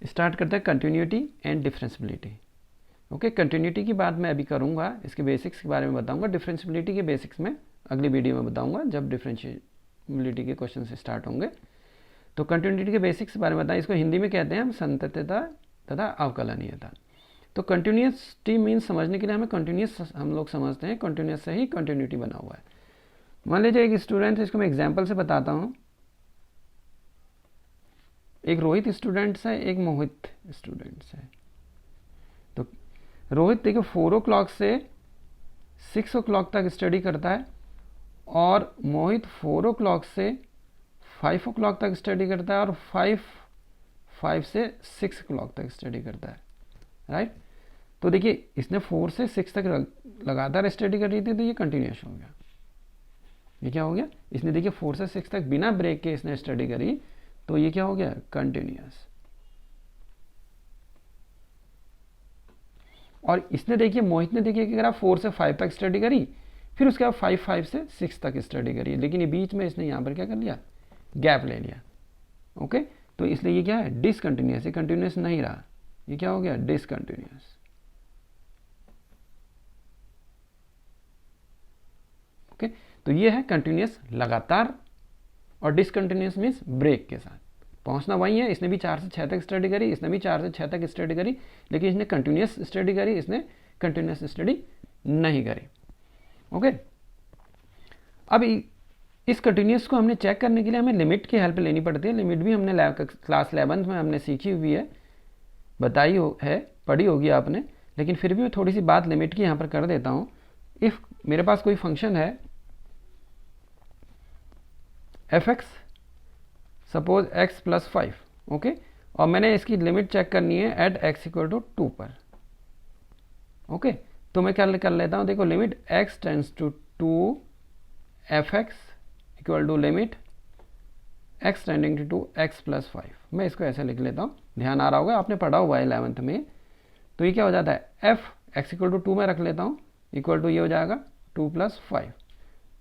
Start करते हैं continuity and differentiability. Okay, continuity की बात मैं अभी करूँगा, इसके बेसिक्स के बारे में बताऊँगा। डिफरेंशियबिलिटी के बेसिक्स में अगली वीडियो में बताऊँगा जब डिफरेंशियबिलिटी के क्वेश्चन से स्टार्ट होंगे। तो कंटिन्यूटी के बेसिक्स के बारे में बताएं। इसको हिंदी में कहते हैं हम संततता तथा अवकलनीयता। तो कंटिन्यूटी मीन्स समझने के लिए हमें कंटिन्यूस हम लोग समझते हैं, कंटिन्यूस से ही कंटिन्यूटी बना हुआ है। मान लीजिए एक स्टूडेंट है, इसको मैं एग्जाम्पल से बताता हूँ। एक रोहित स्टूडेंट्स है, एक मोहित स्टूडेंट्स है। तो रोहित देखो 4 o'clock से 6 o'clock तक स्टडी करता है और मोहित 4 o'clock से 5 o'clock तक स्टडी करता है और 5 से 6 o'clock तक स्टडी करता है, राइट। तो देखिए इसने 4 से 6 तक लगातार स्टडी कर रही थी, तो ये कंटिन्यूस हो गया। ये क्या हो गया, इसने देखिए 4 से 6 तक बिना ब्रेक के इसने स्टडी करी, तो ये क्या हो गया, कंटिन्यूस। और इसने देखिए मोहित ने देखिए कि अगर 4 से 5 तक स्टडी करी, फिर उसके बाद 5 से 6 तक स्टडी करी, लेकिन ये बीच में इसने यहाँ पर क्या कर लिया, गैप ले लिया। ओके, तो इसलिए ये क्या है, डिसकंटिन्यूस। ये कंटिन्यूस नहीं रहा, ये क्या हो गया, डिसकंटिन्यूस। ओके, तो ये है कंटिन्यूस लगातार, और डिसकंटिन्यूस मीन्स ब्रेक के साथ। पहुंचना वही है, इसने भी 4 से 6 तक स्टडी करी, इसने भी 4 से 6 तक स्टडी करी, लेकिन इसने कंटिन्यूस स्टडी करी, इसने कंटिन्यूस स्टडी नहीं करी। ओके, अब इस कंटिन्यूस को हमने चेक करने के लिए हमें लिमिट की हेल्प लेनी पड़ती है। लिमिट भी हमने क्लास 11th में हमने सीखी हुई है, बताई है, पढ़ी होगी आपने, लेकिन फिर भी मैं थोड़ी सी बात लिमिट की यहाँ पर कर देता हूँ। इफ़ मेरे पास कोई फंक्शन है f(x), सपोज x + 5, ओके, और मैंने इसकी लिमिट चेक करनी है एट x = 2 पर। ओके, तो मैं क्या कर लेता हूँ, देखो limit x tends to 2 f(x) = limit x tending to x + 5। मैं इसको ऐसे लिख लेता हूँ, ध्यान आ रहा होगा, आपने पढ़ा हुआ है 11th में। तो ये क्या हो जाता है, f x = 2 में रख लेता हूँ, इक्वल टू ये हो जाएगा 2 + 5।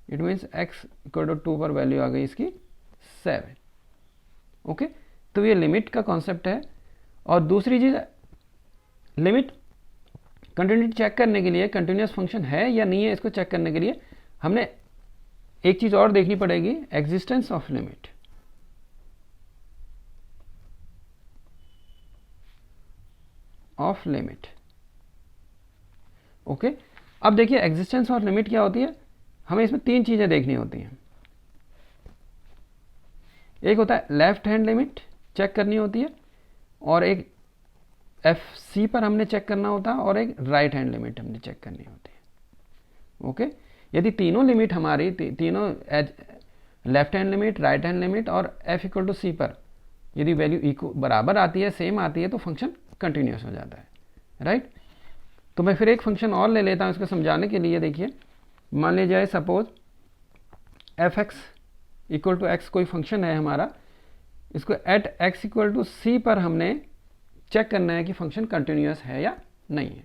इट मीन्स x = 2 पर वैल्यू आ गई इसकी 7। ओके, तो ये लिमिट का कॉन्सेप्ट है। और दूसरी चीज़, लिमिट कंटिन्यूटी चेक करने के लिए, कंटिन्यूस फंक्शन है या नहीं है इसको चेक करने के लिए हमने एक चीज़ और देखनी पड़ेगी, एग्जिस्टेंस ऑफ लिमिट। ओके, अब देखिए एग्जिस्टेंस ऑफ लिमिट क्या होती है, हमें इसमें 3 चीज़ें देखनी होती हैं। एक होता है लेफ्ट हैंड लिमिट चेक करनी होती है, और एक FC पर हमने चेक करना होता है, और एक राइट हैंड लिमिट हमने चेक करनी होती है। ओके, यदि तीनों लिमिट हमारी तीनों left hand limit, right hand limit और F = C पर यदि वैल्यू बराबर आती है, सेम आती है, तो फंक्शन कंटिन्यूस हो जाता है, राइट। तो मैं फिर एक फंक्शन और ले लेता हूँ इसको समझाने के लिए। देखिए मान लीजिए सपोज f(x) = x कोई फंक्शन है हमारा, इसको एट x = C पर हमने चेक करना है कि फंक्शन कंटिन्यूस है या नहीं है,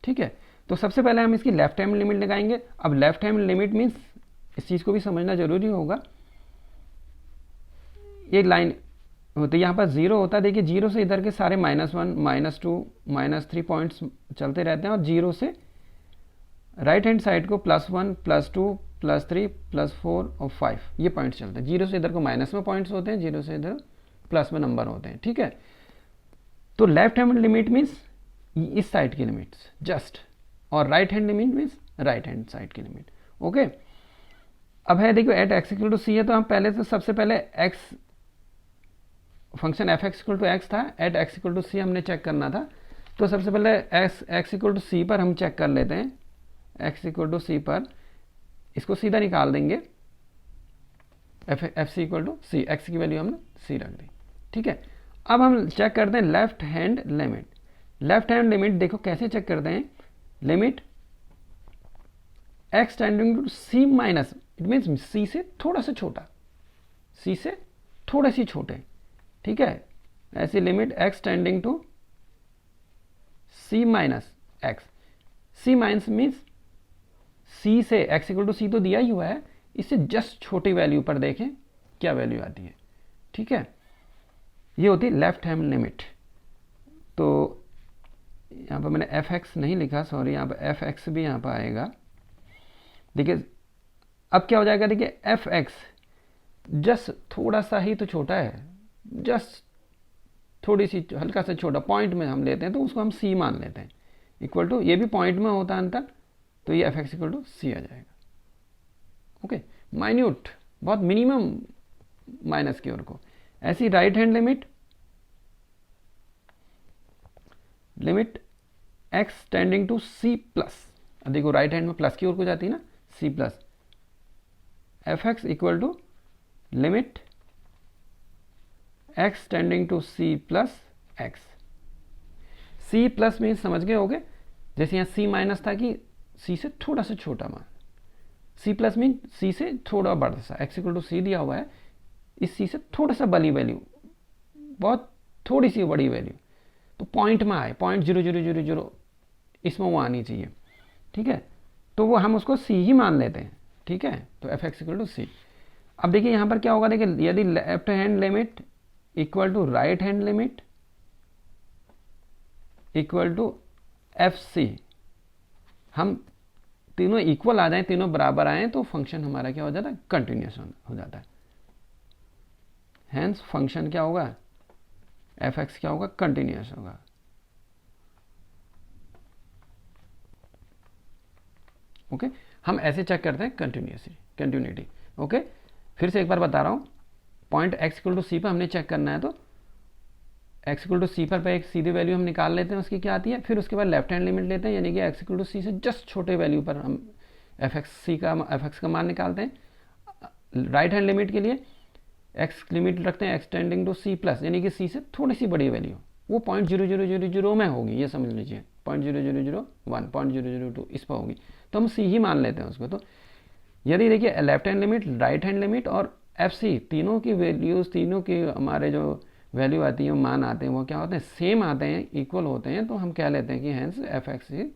ठीक है। तो सबसे पहले हम इसकी लेफ्ट हैंड लिमिट लगाएंगे। अब लेफ्ट हैंड लिमिट मीन्स इस चीज़ को भी समझना जरूरी होगा, ये लाइन होती है, यहाँ पर 0 होता है। देखिए 0 से इधर के सारे -1, -2, -3 पॉइंट्स चलते रहते हैं, और 0 से राइट हैंड साइड को +1, +2, +3, +4 और 5 ये पॉइंट्स चलते हैं। 0 से इधर को माइनस में पॉइंट्स होते हैं, 0 से इधर प्लस में नंबर होते हैं, ठीक है। तो लेफ्ट हैंड लिमिट मीन्स इस साइड की लिमिट्स जस्ट, और right hand limit means right hand side की लिमिट। ओके, अब है देखो एट x = C है, तो हम पहले तो सबसे पहले x फंक्शन f(x) = x था, एट x = C हमने चेक करना था। तो सबसे पहले x = C पर हम चेक कर लेते हैं। x = C पर इसको सीधा निकाल देंगे, FC = C, x की वैल्यू हमने C रख दी, ठीक है। अब हम चेक करते हैं left hand limit. Left hand limit देखो कैसे चेक करते हैं, limit x tending to C minus, it means C से थोड़ा सा छोटा, C से थोड़े सी छोटे, ठीक है। ऐसी limit x tending to C minus x, C minus means C से x = C तो दिया ही हुआ है, इससे जस्ट छोटी वैल्यू पर देखें क्या वैल्यू आती है, ठीक है। ये होती है लेफ्ट हैंड लिमिट। तो यहाँ पर मैंने एफ एक्स नहीं लिखा, सॉरी, यहाँ पर एफ एक्स भी यहाँ पर आएगा। देखिए अब क्या हो जाएगा, देखिए एफ एक्स जस्ट थोड़ा सा ही तो छोटा है, जस्ट थोड़ी सी हल्का सा छोटा, पॉइंट में हम लेते हैं तो उसको हम सी मान लेते हैं, इक्वल टू, ये भी पॉइंट में होता है अंतर, तो ये f x equal to C आ जाएगा। ओके, माइन्यूट, बहुत मिनिमम माइनस की ओर को। ऐसी right hand limit x tending to C plus, अब देखो राइट हैंड में प्लस की ओर को जाती है ना, C plus, f x equal to limit x tending to C plus x. C plus में समझ गए होगे, जैसे यहाँ सी माइनस था कि सी से थोड़ा सा छोटा मान, सी प्लस मीन सी से थोड़ा बड़ा सा, एक्स इक्वल टू सी दिया हुआ है, इस सी से थोड़ा सा बड़ी वैल्यू, बहुत थोड़ी सी बड़ी वैल्यू, तो पॉइंट में आए, 0.0000 इसमें वो आनी चाहिए, ठीक है, तो वो हम उसको सी ही मान लेते हैं, ठीक है, तो f x equal to C. अब देखिए यहाँ पर क्या होगा, देखिए यदि left hand limit equal to right hand limit equal to f C, हम तीनों इक्वल आ जाए, तीनों बराबर आए, तो फंक्शन हमारा क्या हो जाता है, कंटिन्यूअस हो जाता है। हेंस फंक्शन क्या होगा, एफ एक्स क्या होगा, कंटिन्यूअस होगा। ओके, हम ऐसे चेक करते हैं कंटिन्यूटी। ओके, फिर से एक बार बता रहा हूं, पॉइंट एक्स इक्वल टू सी पर हमने चेक करना है, तो एक्स इक्वल टू सी पर एक सीधी वैल्यू हम निकाल लेते हैं, उसकी क्या आती है, फिर उसके बाद लेफ्ट हैंड लिमिट लेते हैं, यानी कि एक्स इक्वल टू सी से जस्ट छोटे वैल्यू पर हम एफ एक्स का मान निकालते हैं। राइट हैंड लिमिट के लिए एक्स लिमिट रखते हैं एक्सटेंडिंग टू सी प्लस, यानी कि सी से थोड़ी सी बड़ी वैल्यू, वो 0.0000 में होगी, ये समझ लीजिए, 0.0001, 0.002 इस पर होगी, तो हम सी ही मान लेते हैं उसको। तो यदि देखिए left hand limit, right hand limit और एफ सी, तीनों की वैल्यूज, तीनों की हमारे जो वैल्यू आती है, मान आते हैं, वो क्या होते हैं, सेम आते हैं, इक्वल होते हैं, तो हम कह लेते हैं कि hence F x is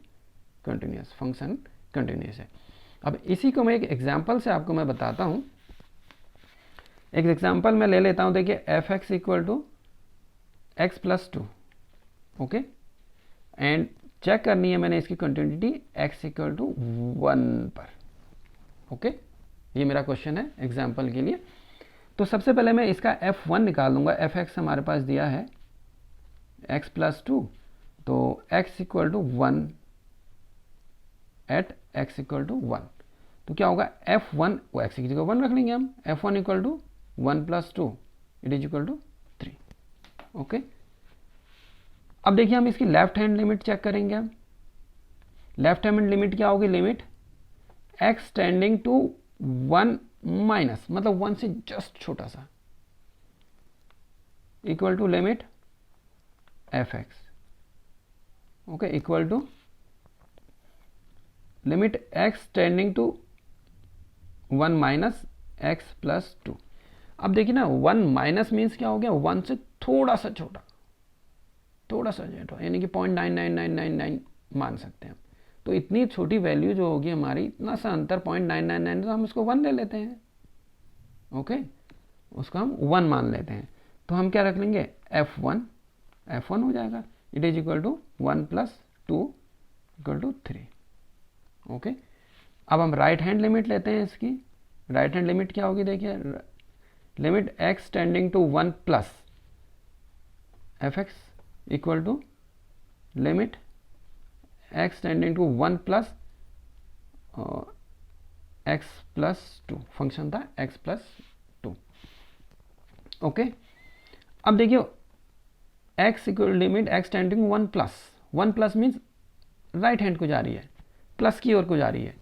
continuous, function continuous है। अब इसी को मैं एक एग्जाम्पल से आपको मैं बताता हूं। एक एग्जाम्पल मैं ले लेता हूं, देखिए f x equal to x plus 2, okay, and check करनी है मैंने इसकी कंटिन्यूटी एक्स इक्वल टू 1 पर। ओके, ये मेरा क्वेश्चन है एग्जाम्पल के लिए। तो सबसे पहले मैं इसका f1 निकाल लूंगा, एफ एक्स हमारे पास दिया है x प्लस 2, तो x equal to 1 at x equal to 1, तो क्या होगा f1, वो x की जगह 1 रख लेंगे हम, f1 equal to 1 plus 2 it is equal to 3। Okay, अब देखिए हम इसकी लेफ्ट हैंड लिमिट चेक करेंगे। हम लेफ्ट हैंड लिमिट क्या होगी, limit x tending to 1 minus, मतलब 1 से जस्ट छोटा सा, equal to limit f x, okay, equal to limit x tending to 1 minus x plus 2। अब देखिए ना, 1 माइनस मीन्स क्या हो गया, 1 से थोड़ा सा छोटा, थोड़ा सा छोटा, यानी कि 0.99999 मान सकते हैं हम। तो इतनी छोटी वैल्यू जो होगी हमारी, इतना सा अंतर 0.999, तो हम उसको 1 ले लेते हैं। ओके, उसको हम 1 मान लेते हैं, तो हम क्या रख लेंगे, f1 हो जाएगा, it is equal to 1 plus 2 equal to 3। Okay, अब हम राइट हैंड लिमिट लेते हैं इसकी। राइट हैंड लिमिट क्या होगी, देखिए limit x tending to 1 plus f x equal to limit x tending to 1 plus x plus 2, function था x plus 2। Okay, अब देखिए x इक्वल लिमिट x टेंडिंग 1 प्लस मीन्स राइट हैंड को जा रही है, प्लस की ओर को जा रही है।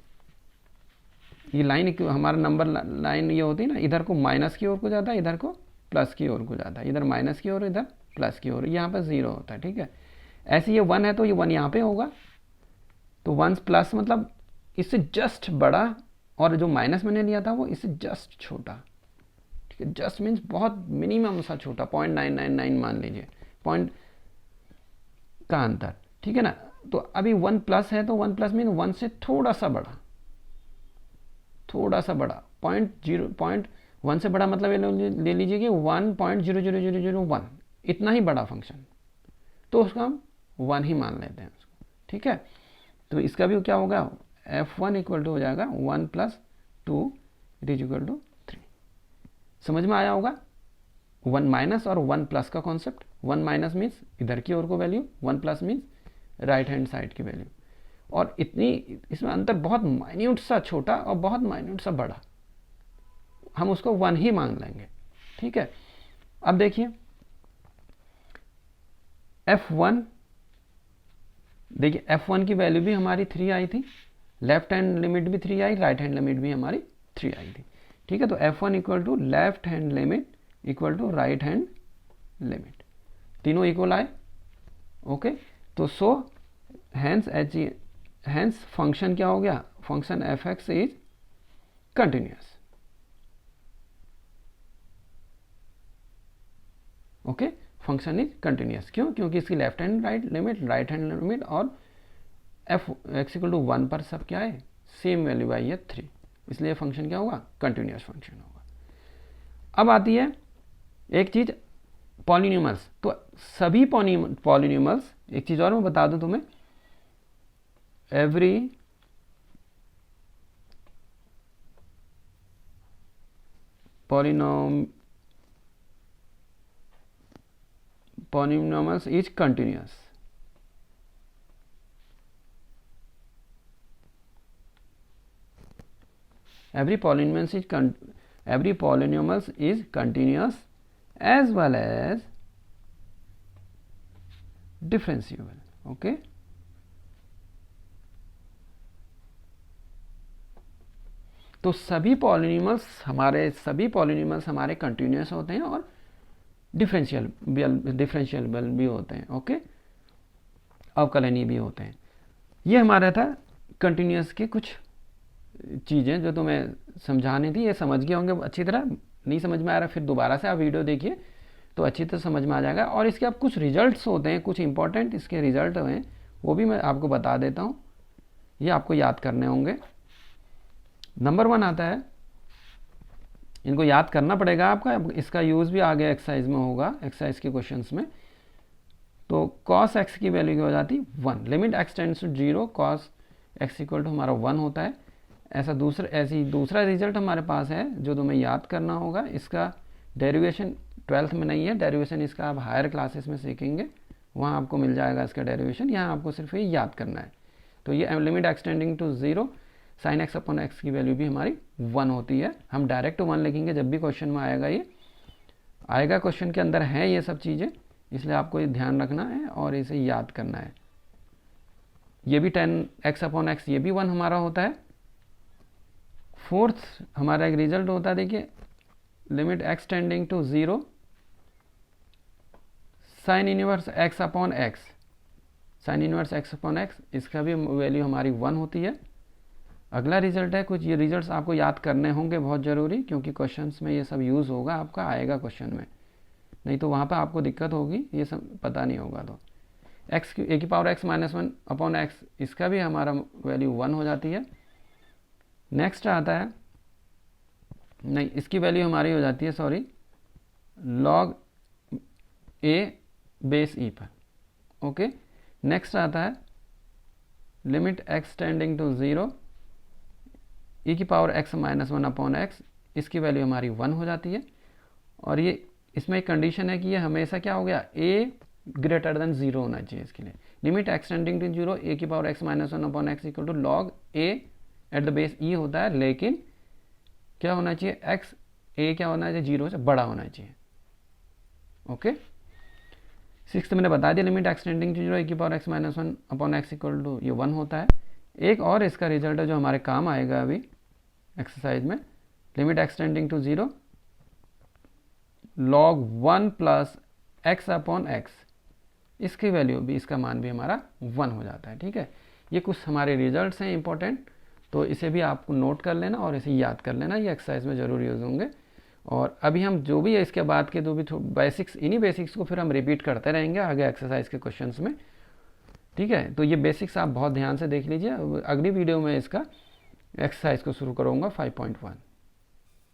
ये लाइन हमारा नंबर लाइन ये होती है ना, इधर को माइनस की ओर को जाता है, इधर को प्लस की ओर को जाता है, इधर माइनस की ओर, इधर प्लस की ओर, यहाँ पर 0 होता है, ठीक है। ऐसे ये 1 है तो ये 1 यहाँ पे होगा, तो 1 प्लस मतलब इससे जस्ट बड़ा, और जो माइनस मैंने लिया था वो इससे जस्ट छोटा, ठीक है। जस्ट मीन्स बहुत मिनिमम सा छोटा, 0.999 मान लीजिए, पॉइंट का अंतर, ठीक है ना। तो अभी 1 प्लस है, तो 1 प्लस मीन 1 से थोड़ा सा बड़ा, 0.1 से बड़ा, मतलब ले लीजिए कि 1.00001, इतना ही बड़ा फंक्शन। तो उसको हम 1 ही मान लेते हैं उसको, ठीक है। तो इसका भी क्या होगा, f1 इक्वल टू हो जाएगा 1 plus 2 it is equal to 3। समझ में आया होगा 1 माइनस और 1 प्लस का कॉन्सेप्ट। 1 माइनस मीन्स इधर की ओर को value, 1 plus means right hand side की वैल्यू। और इतनी इसमें अंतर बहुत माइन्यूट सा छोटा और बहुत माइन्यूट सा बड़ा, हम उसको 1 ही मान लेंगे, ठीक है। अब देखिए f1, देखिए f1 की वैल्यू भी हमारी 3 आई थी, लेफ्ट हैंड लिमिट भी 3 आई, राइट हैंड लिमिट भी हमारी 3 आई थी, ठीक है। तो f1 equal to left hand limit equal to right hand limit, तीनों इक्वल आए, ओके। तो सो हैंस फंक्शन क्या हो गया, function f(x) is continuous, okay. Function is continuous, क्यों, क्योंकि इसकी left hand right limit, right hand limit और f(x) इक्वल टू 1 पर सब क्या है, सेम वैल्यू आई है 3, इसलिए फंक्शन क्या होगा, कंटिन्यूअस फंक्शन होगा। अब आती है एक चीज पॉलिनॉमियल्स। तो सभी पॉलिनॉमियल्स, एक चीज और मैं बता दूं तुम्हें, every polynomials is continuous, every polynomials is continuous as well as differentiable, okay। तो सभी पॉलिनॉमियल्स हमारे कंटिन्यूअस होते हैं और डिफरेंशिएबल भी होते हैं, ओके, अवकलनीय भी होते हैं। ये हमारा था कंटिन्यूअस की कुछ चीज़ें जो तुम्हें समझानी थी, ये समझ गए होंगे अच्छी तरह। नहीं समझ में आ रहा फिर दोबारा से आप वीडियो देखिए तो अच्छी तरह समझ में आ जाएगा। और इसके अब कुछ रिजल्ट्स होते हैं, कुछ इंपॉर्टेंट इसके रिजल्ट हैं, वो भी मैं आपको बता देता हूँ, ये आपको याद करने होंगे। नंबर 1 आता है, इनको याद करना पड़ेगा आपका, इसका यूज़ भी आगे एक्सरसाइज में होगा, एक्सरसाइज के क्वेश्चंस में। तो cos x की वैल्यू क्या हो जाती है 1, limit x tends to 0 cos x equal to हमारा 1 होता है। ऐसी दूसरा रिजल्ट हमारे पास है जो तुम्हें याद करना होगा। इसका डेरिवेशन 12th में नहीं है, डेरिवेशन इसका आप हायर क्लासेस में सीखेंगे, वहाँ आपको मिल जाएगा इसका डेरिवेशन, यहाँ आपको सिर्फ ये याद करना है। तो ये limit x tending to 0 sine x upon x की वैल्यू भी हमारी 1 होती है। हम डायरेक्ट 1 लिखेंगे जब भी क्वेश्चन में आएगा, ये आएगा क्वेश्चन के अंदर है ये सब चीज़ें, इसलिए आपको ये ध्यान रखना है और इसे याद करना है। ये भी 10x अपॉन एक्स, ये भी 1 हमारा होता है। 4th हमारा एक रिजल्ट होता है, देखिए limit x tending to 0 sine inverse x upon x, sine inverse x upon x, इसका भी वैल्यू हमारी 1 होती है। अगला रिजल्ट है, कुछ ये रिजल्ट्स आपको याद करने होंगे, बहुत ज़रूरी, क्योंकि क्वेश्चंस में ये सब यूज़ होगा, आपका आएगा क्वेश्चन में, नहीं तो वहाँ पे आपको दिक्कत होगी, ये सब पता नहीं होगा। तो x की x माइनस 1 अपॉन एक्स, इसका भी हमारा वैल्यू 1 हो जाती है। नेक्स्ट आता है, नहीं इसकी वैल्यू हमारी हो जाती है, sorry, log a base e पर, ओके। नेक्स्ट आता है limit x tending to 0 e⁻x minus 1 upon x, इसकी वैल्यू हमारी 1 हो जाती है। और ये इसमें एक कंडीशन है कि ये हमेशा क्या हो गया, a ग्रेटर देन 0 होना चाहिए। इसके लिए limit x tending to 0 e⁻x minus 1 upon x equal to log a at the base e होता है, लेकिन क्या होना चाहिए, x a क्या होना चाहिए, 0 से बड़ा होना चाहिए, ओके। 6th मैंने बता दिया, limit x tending to 0 e⁻x minus 1 upon x equal to ये 1 होता है। एक और इसका रिजल्ट है जो हमारे काम आएगा अभी एक्सरसाइज में, limit x tending to 0 log 1 plus x upon x, इसकी वैल्यू भी, इसका मान भी हमारा 1 हो जाता है, ठीक है। ये कुछ हमारे रिजल्ट्स हैं इंपॉर्टेंट, तो इसे भी आपको नोट कर लेना और इसे याद कर लेना, ये एक्सरसाइज में ज़रूर यूज़ होंगे। और अभी हम जो भी है इसके बाद के जो भी बेसिक्स, इन्हीं बेसिक्स को फिर हम रिपीट करते रहेंगे आगे एक्सरसाइज के क्वेश्चंस में, ठीक है। तो ये बेसिक्स आप बहुत ध्यान से देख लीजिए। अगली वीडियो में इसका एक्सरसाइज को शुरू करूँगा 5.1।